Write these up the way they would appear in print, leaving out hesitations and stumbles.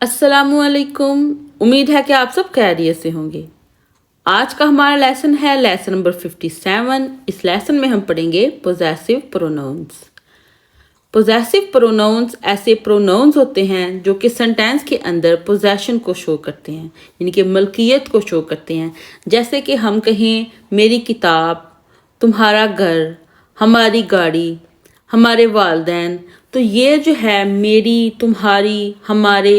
अस्सलामुअलैकुम। उम्मीद है कि आप सब खैरियत से होंगे। आज का हमारा लेसन है लेसन नंबर 57। इस लेसन में हम पढ़ेंगे पोजेसिव प्रोनाउंस। पोजेसिव प्रोनाउंस ऐसे प्रोनाउंस होते हैं जो कि सेंटेंस के अंदर पोजेशन को शो करते हैं, यानी कि मलकियत को शो करते हैं। जैसे कि हम कहें मेरी किताब, तुम्हारा घर, हमारी गाड़ी, हमारे वालिदैन। तो ये जो है मेरी, तुम्हारी, हमारे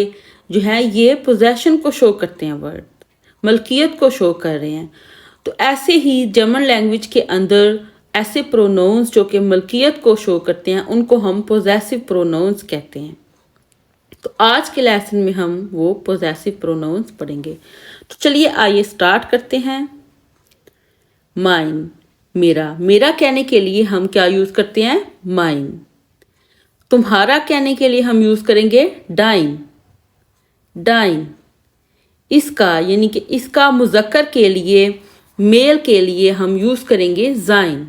जो है ये पोजेशन को शो करते हैं, वर्ड मलकियत को शो कर रहे हैं। तो ऐसे ही जर्मन लैंग्वेज के अंदर ऐसे प्रोनाउंस जो कि मलकियत को शो करते हैं उनको हम पोजेसिव प्रोनाउंस कहते हैं। तो आज के लेसन में हम वो पोजेसिव प्रोनाउंस पढ़ेंगे। तो चलिए आइए स्टार्ट करते हैं। माइन, मेरा। मेरा कहने के लिए हम क्या यूज करते हैं? माइन। तुम्हारा कहने के लिए हम यूज करेंगे डाइन। डाइन। इसका यानी कि इसका मुज़क्कर के लिए, मेल के लिए हम यूज करेंगे जाइन।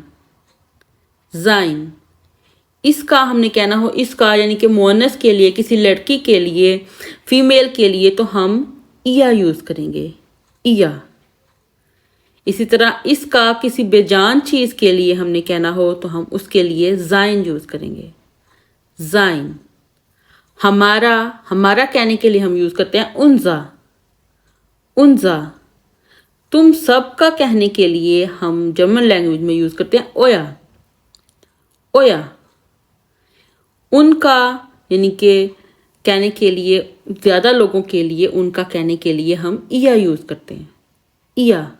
जाइन। इसका हमने कहना हो, इसका यानी कि मुअन्नस के लिए, किसी लड़की के लिए, फीमेल के लिए तो हम इया यूज करेंगे, इया। इसी तरह इसका किसी बेजान चीज के लिए हमने कहना हो तो हम उसके लिए जाइन यूज करेंगे, जाइन। हमारा, हमारा कहने के लिए हम यूज करते हैं उनजा, उनजा। तुम सबका कहने के लिए हम जर्मन लैंग्वेज में यूज करते हैं ओया, ओया। उनका यानी कि कहने के लिए, ज्यादा लोगों के लिए उनका कहने के लिए हम इया यूज करते हैं, इया।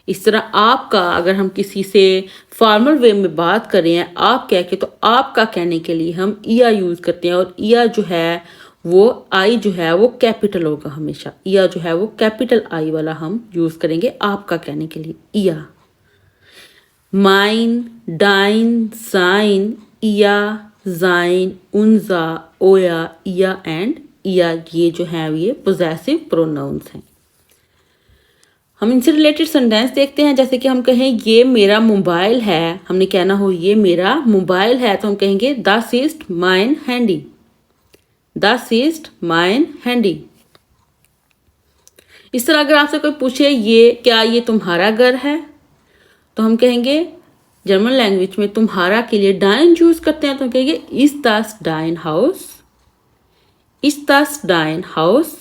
इस तरह आपका, अगर हम किसी से फॉर्मल वे में बात कर रहे हैं आप कह के, तो आपका कहने के लिए हम इया यूज करते हैं। और इया जो है वो आई जो है वो कैपिटल होगा हमेशा, इया जो है वो कैपिटल आई वाला हम यूज करेंगे आपका कहने के लिए, इया। माइन, डाइन, जाइन, इया, जाइन, उनजा, ओया, इया एंड इया, ये जो है ये पोजेसिव प्रोनाउंस हैं। हम इनसे रिलेटेड सेंटेंस देखते हैं। जैसे कि हम कहें ये मेरा मोबाइल है, हमने कहना हो ये मेरा मोबाइल है तो हम कहेंगे das ist mein Handy, das ist mein Handy। इस तरह अगर आपसे कोई पूछे ये क्या ये तुम्हारा घर है, तो हम कहेंगे जर्मन लैंग्वेज में तुम्हारा के लिए डाइन यूज करते हैं तो हम कहेंगे ist das dein Haus, ist das dein Haus।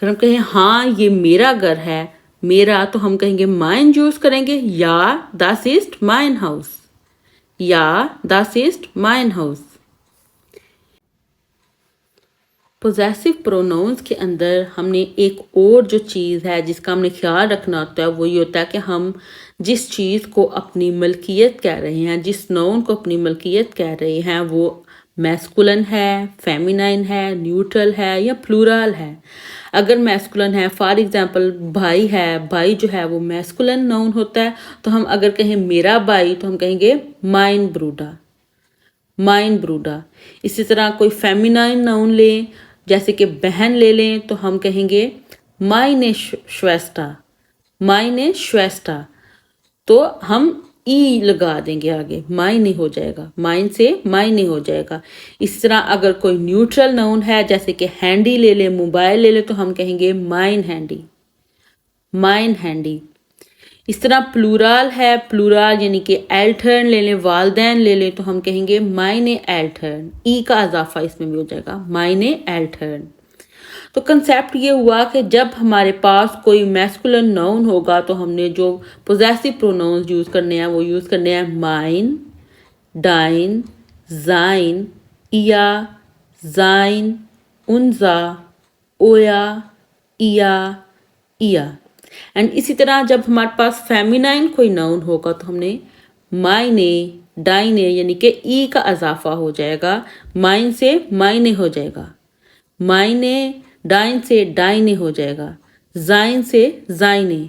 अगर हम कहें हाँ ये मेरा घर है, मेरा, तो हम कहेंगे माइन यूज करेंगे, या das ist mein Haus, या das ist mein Haus। Possessive pronouns के अंदर हमने एक और जो चीज़ है जिसका हमने ख्याल रखना होता है वो ये होता है कि हम जिस चीज़ को अपनी मलकियत कह रहे हैं, जिस नाउन को अपनी मलकियत कह रहे हैं, वो मैस्कुलिन है, फेमिनाइन है, न्यूट्रल है या प्लूरल है। अगर मैस्कुलिन है, फॉर एग्जांपल भाई है, भाई जो है वो मैस्कुलिन नाउन होता है। तो हम अगर कहें मेरा भाई तो हम कहेंगे माइन ब्रूडा, माइन ब्रूडा। इसी तरह कोई फेमिनाइन नाउन लें, जैसे कि बहन ले लें, तो हम कहेंगे माइने श्वेस्टा, माइने श्वेस्टा। तो हम ई लगा देंगे आगे, मायने हो जाएगा, माइन से मायने हो जाएगा। इस तरह अगर कोई न्यूट्रल नाउन है, जैसे कि हैंडी ले ले, मोबाइल ले ले, तो हम कहेंगे माइन हैंडी, माइन हैंडी। इस तरह प्लूरल है, प्लूरल यानी कि एल्टर्न ले लें, वालदैन ले लें, तो हम कहेंगे मायने एल्टर्न, ई का इजाफा इसमें भी हो जाएगा, मायने एल्टर्न। तो कंसेप्ट ये हुआ कि जब हमारे पास कोई मैस्कुलिन नाउन होगा तो हमने जो पोजेसिव प्रोनाउंस यूज करने हैं वो यूज करने हैं माइन, डाइन, जाइन, इया, जाइन, उनजा, ओया, इया, इया। एंड इसी तरह जब हमारे पास फेमिनाइन कोई नाउन होगा तो हमने माइने, डाइने यानी कि ई का इजाफा हो जाएगा, माइन से माइने हो जाएगा, माइने, डाइन से डाइने हो जाएगा, जाइन से जाइने,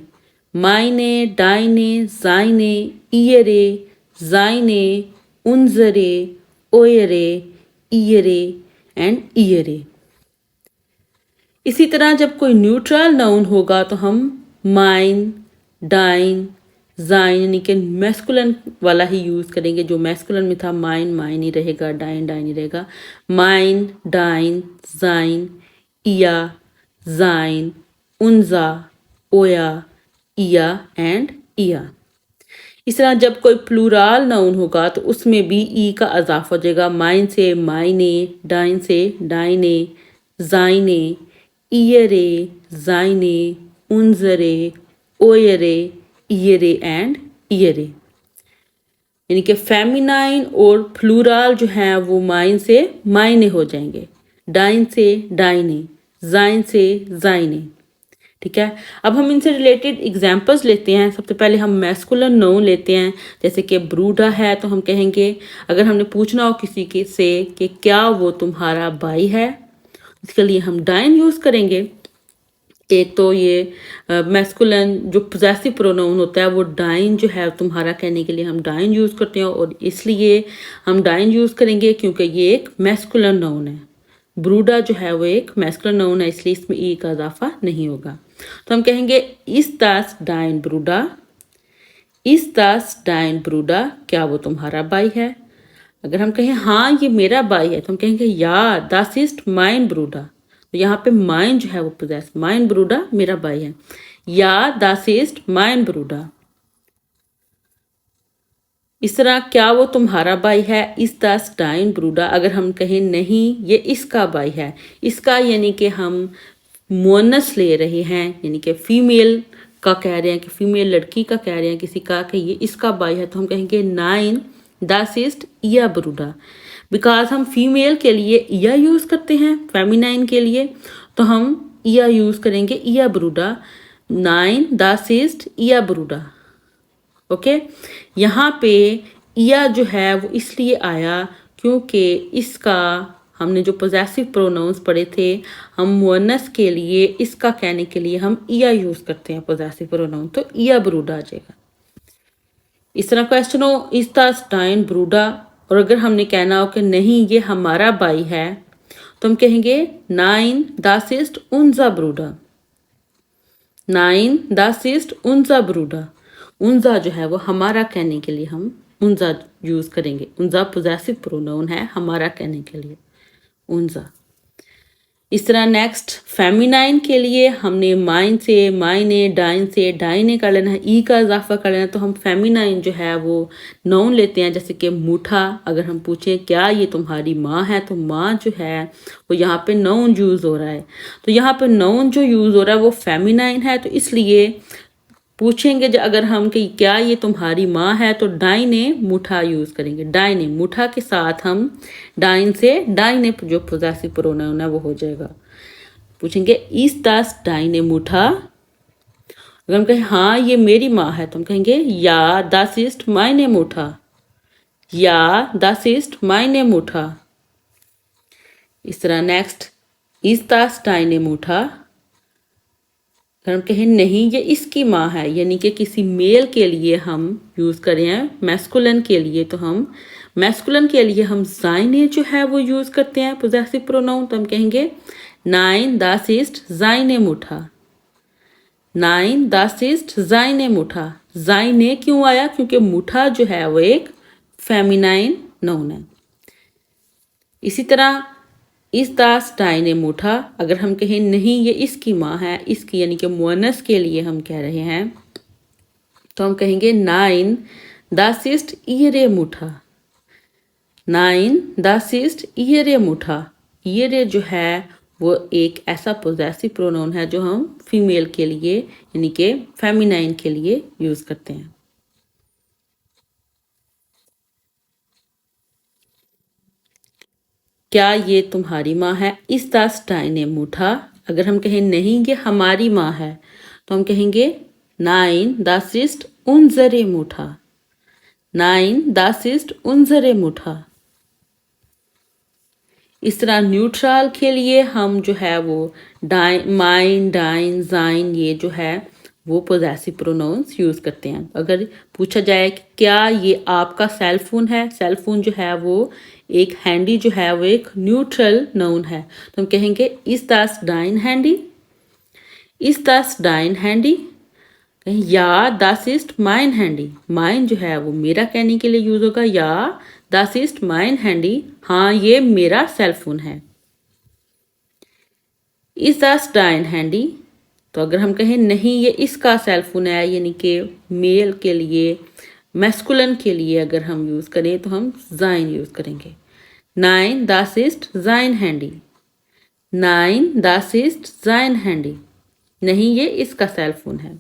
माइने, डाइने, जाइने, इयरे, जाइने, उनजरे, ओयरे, इयरे एंड इयरे। इसी तरह जब कोई न्यूट्रल नाउन होगा तो हम माइन, डाइन, जाइन यानी कि मैस्कुलन वाला ही यूज़ करेंगे, जो मैस्कुलन में था माइन माइन ही रहेगा, डाइन डाइन ही रहेगा। माइन, डाइन, जाइन, इया, जाइन, उनजा, ओया, इया एंड इया। इस तरह जब कोई प्लूराल नाउन होगा तो उसमें भी ई का इजाफा हो जाएगा। माइन से माइने, डाइन से डाइने, जाइने, ईयरे, जाइने, उनजरे, ओयरे, ईयरे एंड ईयरे। यानी कि फेमिनाइन और प्लूराल जो हैं वो माइन से माइने हो जाएंगे, डाइन से डाइने, जाइन से जाइने। ठीक है, अब हम इनसे रिलेटेड एग्जाम्पल्स लेते हैं। सबसे पहले हम मैस्कुलन नाउन लेते हैं, जैसे कि ब्रूडा है तो हम कहेंगे, अगर हमने पूछना हो किसी के से कि क्या वो तुम्हारा भाई है, इसके लिए हम डाइन यूज़ करेंगे। एक तो ये मैस्कुलन जो पोजेसिव प्रोनाउन होता है वो डाइन जो है तुम्हारा कहने के लिए हम डाइन यूज़ करते हैं, और इसलिए हम डाइन यूज़ करेंगे क्योंकि ये एक मैस्कुलन नाउन है। ब्रूडा जो है वो एक मैस्कुलन नाउन है, इसलिए इसमें ई का इजाफा नहीं होगा। तो हम कहेंगे इस दास डाइन ब्रूडा, इस दास डाइन ब्रूडा, क्या वो तुम्हारा भाई है। अगर हम कहें हाँ ये मेरा भाई है तो हम कहेंगे या दास इस्ट माइन ब्रूडा। तो यहाँ पे माइन जो है वो पोजेस, माइन ब्रूडा मेरा भाई है, या दास इस्ट माइन ब्रूडा। इस तरह क्या वो तुम्हारा भाई है, इस दास डाइन ब्रूडा। अगर हम कहें नहीं ये इसका भाई है, इसका यानी कि हम मोनस ले रहे हैं, यानी कि फीमेल का कह रहे हैं, कि फीमेल लड़की का कह रहे हैं किसी का कि ये इसका भाई है, तो हम कहेंगे नाइन दास इस्ट इया ब्रूडा। बिकॉज हम फीमेल के लिए इया यूज़ करते हैं, फेमिनाइन के लिए तो हम इया यूज़ करेंगे, इया ब्रूडा, नाइन दास इस्ट इया ब्रूडा। ओके, यहाँ पे इया जो है वो इसलिए आया क्योंकि इसका हमने जो पोजेसिव प्रोनाउंस पढ़े थे, हम मुअन्नस के लिए इसका कहने के लिए हम इया यूज़ करते हैं पोजेसिव प्रोनाउन, तो इया ब्रूडा आ जाएगा। इस तरह क्वेश्चन हो इस दास डाइन ब्रूडा, और अगर हमने कहना हो कि नहीं ये हमारा भाई है तो हम कहेंगे नाइन दास इस्ट उनजा ब्रूडा, नाइन दास इस्ट उनजा ब्रूडा। उनजा जो है वो हमारा कहने के लिए हम उनजा यूज़ करेंगे, उनजा पोजेसिव प्रोनाउन है हमारा कहने के लिए, उनजा। इस तरह नेक्स्ट फेमिनाइन के लिए हमने माइन से माइने, डाइन से डाइने कर लेना है, ई का इजाफा कर लेना है, तो हम फेमिनाइन जो है वो नाउन लेते हैं, जैसे कि मूठा। अगर हम पूछें क्या ये तुम्हारी माँ है, तो माँ जो है वो यहाँ पे नाउन यूज़ हो रहा है, तो यहाँ पे नाउन जो यूज़ हो रहा है वो फेमिनाइन है, तो इसलिए पूछेंगे अगर हम कि क्या ये तुम्हारी माँ है, तो डाइने मुठा यूज़ करेंगे, डाइने मुठा के साथ हम डाइन से डाइने जो पोजेसिव प्रोनाउन है वो हो जाएगा। पूछेंगे इस दास डाइने मुठा, अगर हम कहें हाँ ये मेरी माँ है तो हम कहेंगे या दास इस्ट माइने मुठा, या दास इस्ट माइने मुठा। इस तरह नेक्स्ट इस दास डाइने मुठा, अगर हम कहें नहीं ये इसकी माँ है, यानी कि किसी मेल के लिए हम यूज़ करें हैं मैस्कुलन के लिए, तो हम मैस्कुलन के लिए हम जाइने जो है वो यूज़ करते हैं पोजेसिव प्रोनाउन, तो हम कहेंगे नाइन दास इस्ट जाइने मुठा, नाइन दास इस्ट जाइने मुठा। जाइने क्यों आया, क्योंकि मुठा जो है वो एक फेमिनाइन नाउन है। इसी तरह इस दास डाइने मुठा, अगर हम कहें नहीं ये इसकी माँ है, इसकी यानी कि मुअन्नस के लिए हम कह रहे हैं, तो हम कहेंगे नाइन दास इस्ट ईयरे मुठा, नाइन दास इस्ट ईयरे मुठा। ईयरे जो है वो एक ऐसा पोजेसिव प्रोनाउन है जो हम फीमेल के लिए यानी कि फेमिनाइन के लिए यूज़ करते हैं। क्या ये तुम्हारी माँ है, इस दास डाइने मुठा। अगर हम कहें नहीं ये हमारी माँ है तो हम कहेंगे नाइन दास इस्ट उनजरे मुठा, नाइन दास इस्ट उनजरे मुठा। इस तरह न्यूट्रल के लिए हम जो है वो डाइन, माइन, डाइन, जाइन ये जो है वो पोजेसिव प्रोनाउंस यूज़ करते हैं। अगर पूछा जाए कि क्या ये आपका सेल फोन है, सेल फोन जो है वो एक हैंडी जो है वो एक न्यूट्रल नाउन है, तो हम कहेंगे इस दास डाइन हैंडी, इस दास डाइन हैंडी। कहीं या das ist mein Handy, mein जो है वो मेरा कहने के लिए यूज होगा, या das ist mein Handy, हाँ ये मेरा सेल फोन है। Is das dein Handy, तो अगर हम कहें नहीं ये इसका सेल फोन है, यानी कि मेल के लिए, मैस्कुलिन के लिए अगर हम यूज करें तो हम sein यूज करेंगे। Nein, das ist sein Handy, Nein, das ist sein Handy, नहीं ये इसका सेल फोन है।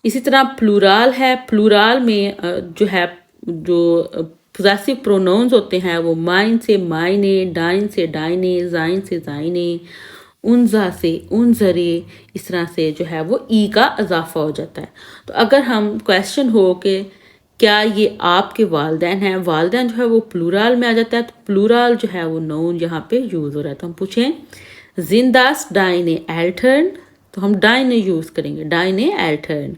इसी तरह प्लूराल है, प्लूराल में जो है जो पोजेसिव प्रोनाउंस होते हैं वो माइन से माइने, डाइन से डाइने, जाइन से जाइने, उनजा से उनजरे, इस तरह से जो है वो ई का इजाफा हो जाता है। तो अगर हम क्वेश्चन हो कि क्या ये आपके वालदैन हैं, वालदैन जो है वो प्लूराल में आ जाता है, तो प्लूराल जो है वो नाउन यहाँ पे यूज हो रहा है। तो हम पूछें sind das deine Eltern, तो हम डाइने यूज करेंगे, डाइने एल्टर्न।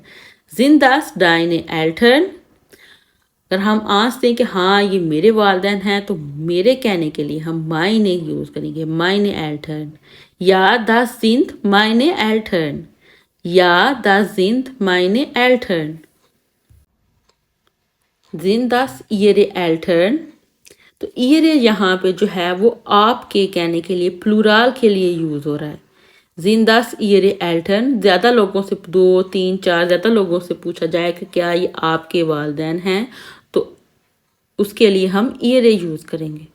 sind das deine Eltern, अगर हम आंस दें कि हाँ ये मेरे वालदैन हैं, तो मेरे कहने के लिए हम meine यूज करेंगे, meine Eltern। या das sind meine Eltern, या das sind meine Eltern। sind das ihre Eltern, तो ihre यहाँ पे जो है वो आपके कहने के लिए प्लूराल के लिए यूज हो रहा है। sind das ihre Eltern, ज्यादा लोगों से, 2, 3, 4 ज्यादा लोगों से पूछा जाए कि क्या ये आपके वालिदैन हैं, तो उसके लिए हम ihre यूज करेंगे,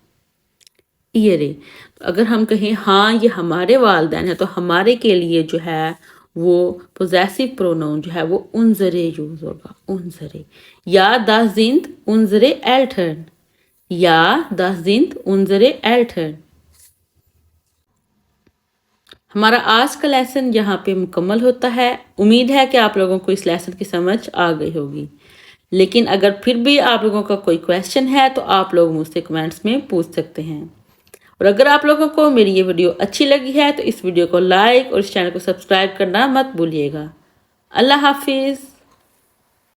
ihre। अगर हम कहें हाँ ये हमारे वालिदैन हैं, तो हमारे के लिए जो है वो पोजेसिव प्रोनाउन जो है वो unsere यूज होगा, unsere। या das sind unsere Eltern, या das sind unsere Eltern। हमारा आज का लेसन यहाँ पे मुकम्मल होता है। उम्मीद है कि आप लोगों को इस लेसन की समझ आ गई होगी, लेकिन अगर फिर भी आप लोगों का कोई क्वेश्चन है तो आप लोग मुझसे कमेंट्स में पूछ सकते हैं। और अगर आप लोगों को मेरी ये वीडियो अच्छी लगी है तो इस वीडियो को लाइक और इस चैनल को सब्सक्राइब करना मत भूलिएगा। अल्लाह हाफिज़।